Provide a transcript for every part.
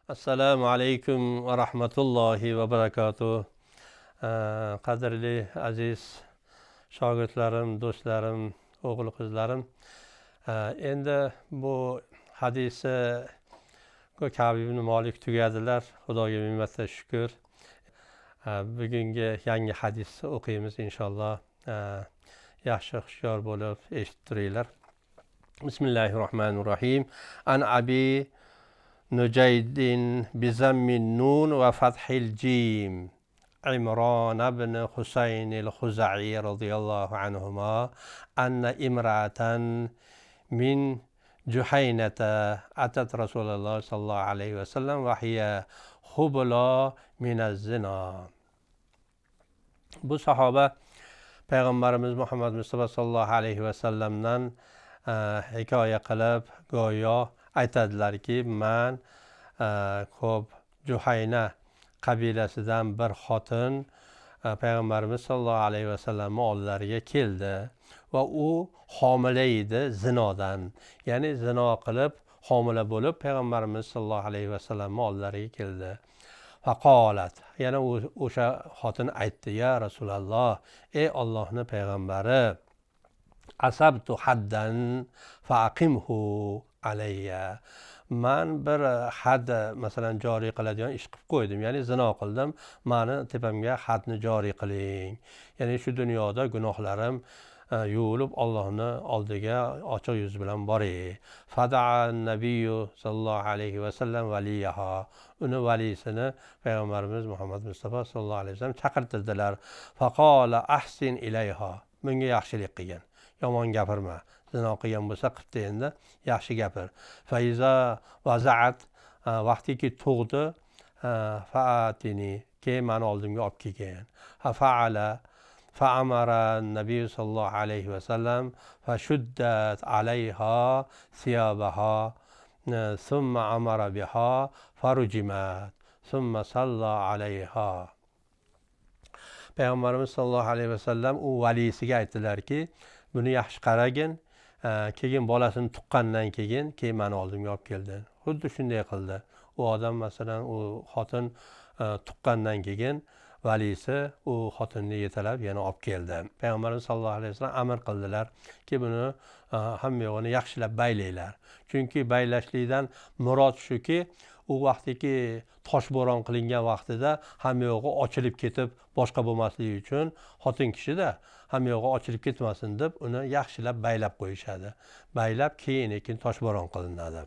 Assalomu alaykum va rahmatullohi va barakatuh. Qadrli aziz shogirdlarim, do'stlarim, o'g'il qizlarim. Endi bu hadisi Ka'b ibn Malik tugadilar. Xudoga ming marta shukr. Bugungi yangi hadis o'qiymiz inshaalloh. Yaxshi hushyor bo'lib eshitib turinglar. Bismillahirrohmanirrohim. An abi نجيد بضم النون وفتح الجيم عمران بن حسين الخزاعي رضي الله عنهما أن امرأة من جحينة أتت رسول الله صلى الله عليه وسلم وهي خبلى من الزنا. Bu sahoba Payg'ambarimiz Muhammad Mustafa sallallohu alayhi vasallamdan hikoya qilib go'yo aytadilarki, man ko'p Juhayna qabilasidan bir xotin Payg'ambarimiz sallallohu alayhi vasallamning oldilariga keldi va u homila edi zinodan. Ya'ni zino qilib homila bo'lib Payg'ambarimiz sallallohu alayhi vasallamning oldilariga keldi. Faqolat, yana o'sha xotin aytdi: "Ya Rasululloh, ey Allohning payg'ambari, asabtu haddan faqimhu alayya." Man bir had masalan joriy qiladigan ish qilib qo'ydim, ya'ni zino qildim, mani tepamga hadni joriy qiling. Ya'ni shu dunyoda gunohlarim yuvilib Allohning oldiga ochiq yuz bilan boray. Fada'a nabiyyu sallallohu alayhi vasallam valiyaha. Uni valisini Payg'ambarimiz Muhammad Mustafa sallallohu alayhi vasallam chaqirtirdilar. Faqala ahsin ilayha. Menga yaxshilik qilgin, yomon gapirma. Zino qilgan bo'lsa qilibdi, endi yaxshi gapir. Faiza vaza'at, vaqtiki tug'di, fa'atini, keyin mani oldimga olib kelgan. Fa'ala fa'amara nabiy sallallohu alayhi vasallam fashuddat alayha siyabaha summa amara biha farujimat summa salla alayha. Payg'ambarimiz sallallohu alayhi vasallam u valisiga aytdilarki, buni yaxshi qaragin, keyin bolasini tuqqandan keyin mani oldimga olib keldi. Xuddi shunday qildi. U odam masalan u xotin tuqqandan keyin valisi u xotinni yetalab yana olib keldi. Payg'ambarimiz sallallohu alayhi vasallam amr qildilarki, buni hamma yo'g'ini yaxshilab baylanglar. Chunki baylashlikdan murod shuki, u vaqtiki toshbo'ron qilingan vaqtida hamma yo'g'i ochilib ketib boshqa bo'lmasligi uchun xotin kishida hamma yo'g'i ochilib ketmasin deb uni yaxshilab baylab qo'yishadi. Baylab keyin toshbo'ron qilinadi.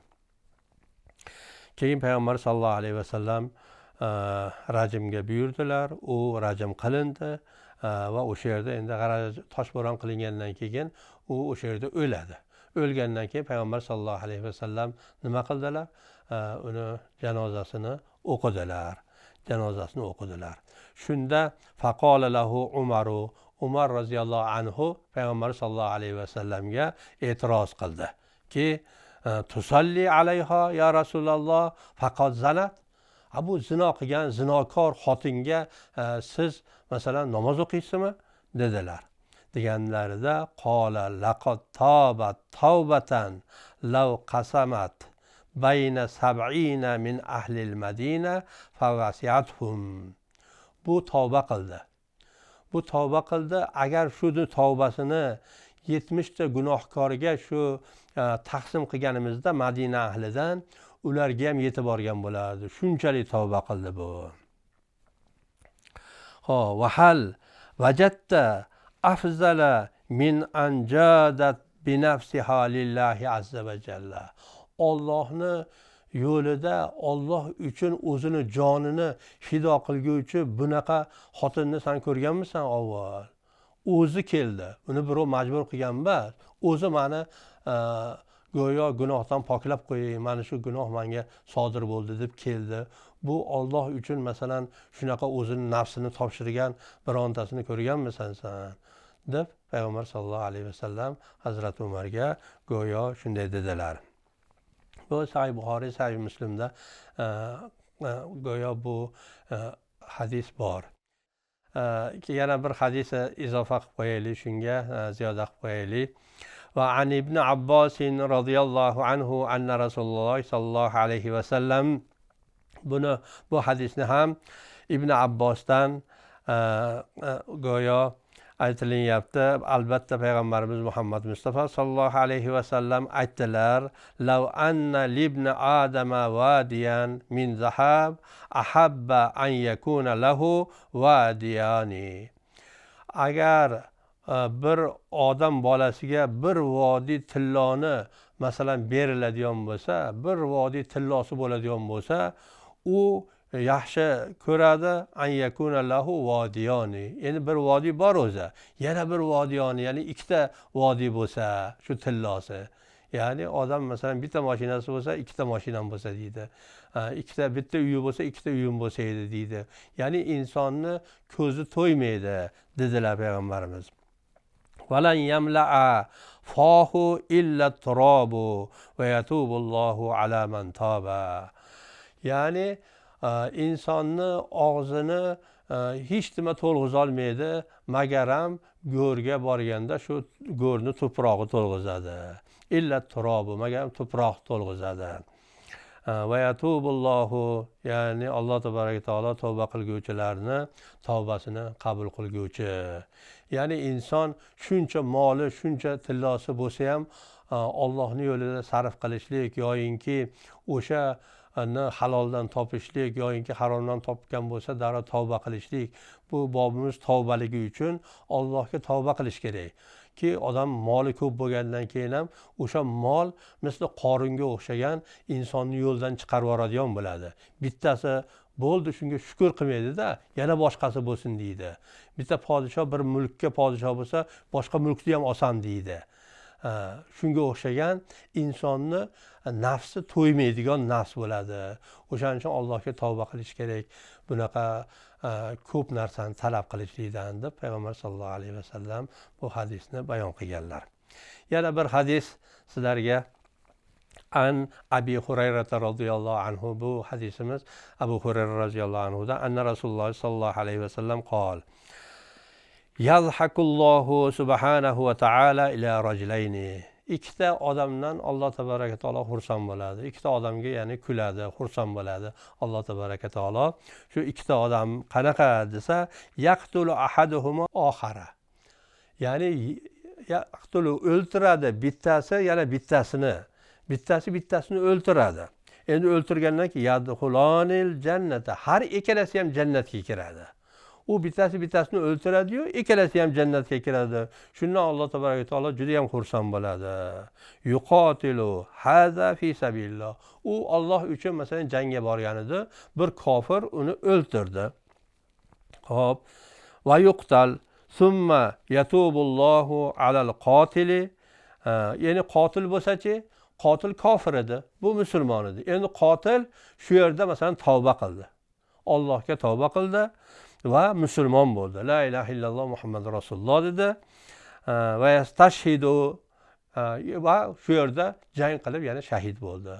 Keyin payg'ambar sallallohu alayhi vasallam rajmga buyurdilar. U rajm qilindi va o'sha yerda endi toshbo'ron qilingandan keyin u o'sha yerda o'ladi. O'lgandan keyin payg'ambar sallallohu alayhi vasallam nima qildilar? Uni janozasini o'qidilar. Shunda faqola lahu Umaru, Umar roziyallohu anhu payg'ambar sallallohu alayhi vasallamga e'tiroz qildi ki, tusalli alayha ya Rasululloh faqat zanat. Bu zino qilgan zinokor xotinga siz masalan namoz o'qiysizmi dedilar. Deganlarida qola laqad tabat tawbatan law qasamat bayna sab'ina min ahlil madina favasiyatuhum. Bu tavba qildi. Agar shu tavbasini 70 ta gunohkorga shu taqsim qilganimizda Madina ahlidan ularga ham yetib borgan bo'lardi. Shunchalik tavba qildi bu. Va hal vajadta afzala min anjadat bi nafsiha lillahi azza va jalla. Allohni yo'lida Alloh uchun o'zini jonini fido qilguvchi bunaqa xotinni sen ko'rganmisan avval? O'zi keldi. Uni birov majbur qilgan emas. O'zi meni go'yo gunohdan poklab qo'ying, mana shu gunoh menga sodir bo'ldi deb keldi. Bu Alloh uchun masalan shunaqa o'zini nafsini topshirgan birontasini ko'rganmisan sen? Deb payg'ambar sallallohu alayhi vasallam Hazrat Umarga go'yo shunday dedilar. Bu Sahih Buxoriy, Sahih Muslimda go'yo bu hadis bor. Yana bir hadis izofa qilib qo'yaylik, shunga ziyoda qilib qo'yaylik. وعن ابن عباس رضي الله عنه أن رسول الله صلى الله عليه وسلم bu hadisni ham ibn Abbosdan go'yo aytilyapti. Albatta payg'ambarimiz Muhammad Mustafa sallallohu alayhi vasallam aytdilar: "Law anna libni adama wadiyan min zahab ahabba an yakuna lahu wadiyani." Agar bir odam bolasiga bir vodiy tilloni masalan beriladigan bo'lsa, bir vodiy tillosi bo'ladigan bo'lsa, u yaxshi ko'radi an yakuna lahu vodiyoni. Endi bir vodiy bor o'zi, yana bir vodiyoni, ya'ni ikkita vodiy bo'lsa, shu tillosi. Ya'ni odam masalan bitta mashinasi bo'lsa, ikkita mashinam bo'lsa deydi. Bitta uyi bo'lsa, ikkita uyim bo'lsa edi deydi. Ya'ni insonni ko'zi to'ymaydi dedilar payg'ambarimiz. Valan yamla'a fahu illa turabu va yatubullohu ala man taba. Ya'ni insonni og'zini hech nima to'lg'izolmaydi, magaram go'rga borganda shu go'rni tuprog'i to'lg'izadi. Illa turabu, magaram tuproq to'lg'izadi. Va yatubullohu, ya'ni Alloh tabaraka taolo tavba qilguvchilarni tavbasini qabul qilguvchi. Ya'ni inson shuncha moli, shuncha tillosi bo'lsa ham Allohning yo'lida sarf qilishlik yoyinki o'sha haloldan topishlik yoyinki haromdan topgan bo'lsa darrov tavba qilishlik. Bu bobimiz tavbaligi uchun Allohga tavba qilish kerak. Ki odam moli ko'p bo'lgandan keyin ham o'sha mol misli qoringa o'xshagan insonni yo'ldan chiqarib yuboradigan bo'ladi. Bittasi bo'ldi, shunga shukr qilmaydi-da, yana boshqasi bo'lsin deydi. Bitta podshoh bir mulkka podshoh bo'lsa, boshqa mulkni ham olsam deydi. Shunga o'xshagan insonni nafsi to'ymaydigan nafs bo'ladi. O'shaning uchun Allohga tavba qilish kerak. Bunaqa ko'p narsani talab qilishlikdan deb payg'ambar sollallohu alayhi vasallam bu hadisni bayon qilganlar. Yana bir hadis sizlarga an Abi Hurayra radhiyallohu anhu, bu hadisimiz Abu Hurayra radhiyallohu anhudan anna Rasululloh sallallohu alayhi vasallam qol: Yazhakullohu subhanahu va ta'ala ila rajlayni. Ikkita odamdan Alloh tabaraka taolo xursand bo'ladi. Ikkita odamga ya'ni kuladi, xursand bo'ladi Alloh tabaraka taolo. Shu ikkita odam qanaqa desa, yaqtulu ahaduhuma oxara. Ya'ni yaqtulu o'ltiradi bittasi yana bittasini. Bittasini o'ltiradi. Endi o'ltirgandan keyin yadxulonil jannata. Har ikkalasi ham jannatga kiradi. U bittasini o'ltiradi-yu, ikkalasi ham jannatga kiradi. Shundan Alloh tabaraka taolo juda ham xursand bo'ladi. Yuqotilu haza fi sabilillah. U Alloh uchun masalan jangga borgan edi, bir kofir uni o'ltirdi. Xo'p, va yuqtal summa yatubullohu alal qotili. Ya'ni qotil bo'lsa-chi, qotil kofir edi, bu musulmon edi. Endi qotil shu yerda masalan tavba qildi. Allohga tavba qildi va musulmon bo'ldi. La ilaha illalloh Muhammad rasululloh dedi. Va yastashhidu, va shu yerda jang qilib yana shahid bo'ldi.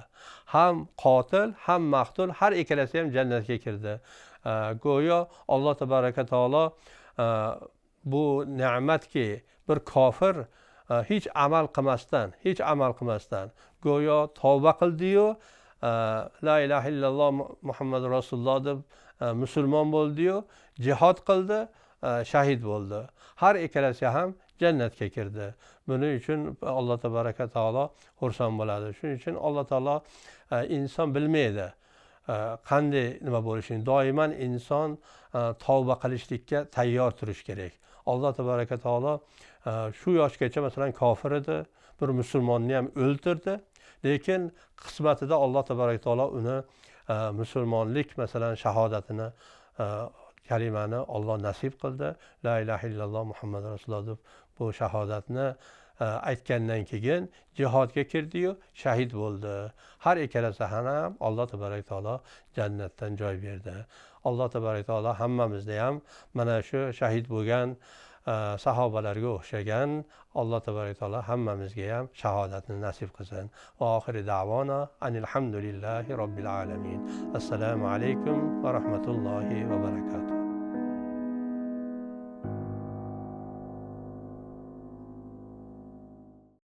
Ham qotil, ham maqtul, har ikkalasi ham jannatga kirdi. Go'yo Alloh tabaraka taolo bu ne'matki bir kofir hech amal qilmasdan go'yo tavba qildi-yu, la ilaha illalloh Muhammad rasululloh deb musulmon bo'ldi-yu, jihad qildi, shahid bo'ldi. Har ikkalasi ham jannatga kirdi. Buning uchun Alloh tabaraka taolo xursand bo'ladi. Shuning uchun Alloh taolo inson bilmaydi qanday nima bo'lishini. Doiman inson tavba qilishlikka tayyor turish kerak. Alloh tabaraka taolo shu yoshgacha masalan kofir edi, bir musulmonni ham o'ltirdi, lekin qismatida Alloh tabaraka taolo uni musulmonlik masalan shahodatini kalimani Alloh nasib qildi. La ilaha illalloh Muhammad rasululloh deb bu shahodatni aytgandan keyin jihodga kirdi-yu, shahid bo'ldi. Har ikkalasi ham Alloh tabaraka taolo jannatdan joy berdi. Alloh tabaraka taolo hammamizni ham mana shu shahid bo'lgan sahobalarga o'xshagan Alloh tabaraka taolo hammamizga ham shahodatni nasib qilsin. Va oxiri da'vona anil hamdulillahi robbil alamin. Assalomu alaykum va rahmatullohi va barakatuh.